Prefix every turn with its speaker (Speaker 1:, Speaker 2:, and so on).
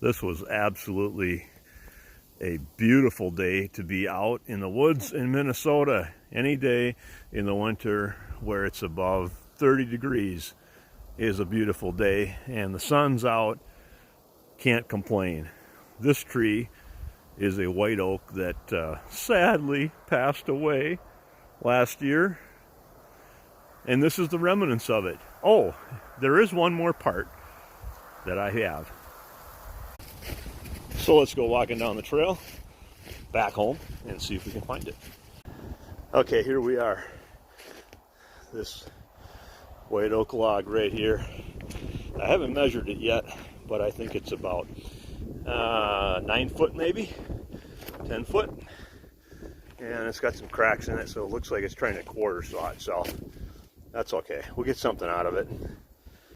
Speaker 1: This was absolutely a beautiful day to be out in the woods in Minnesota. Any day in the winter where it's above 30 degrees is a beautiful day, and the sun's out. Can't complain. This tree is a white oak that sadly passed away last year, and this is the remnants of it. Oh, there is one more part that I have. So let's go walking down the trail back home and see if we can find it. Okay, here we are. This white oak log right here. I haven't measured it yet, but I think it's about 9 foot, maybe 10 foot, and it's got some cracks in it, so it looks like it's trying to quarter saw itself. That's okay, we'll get something out of it.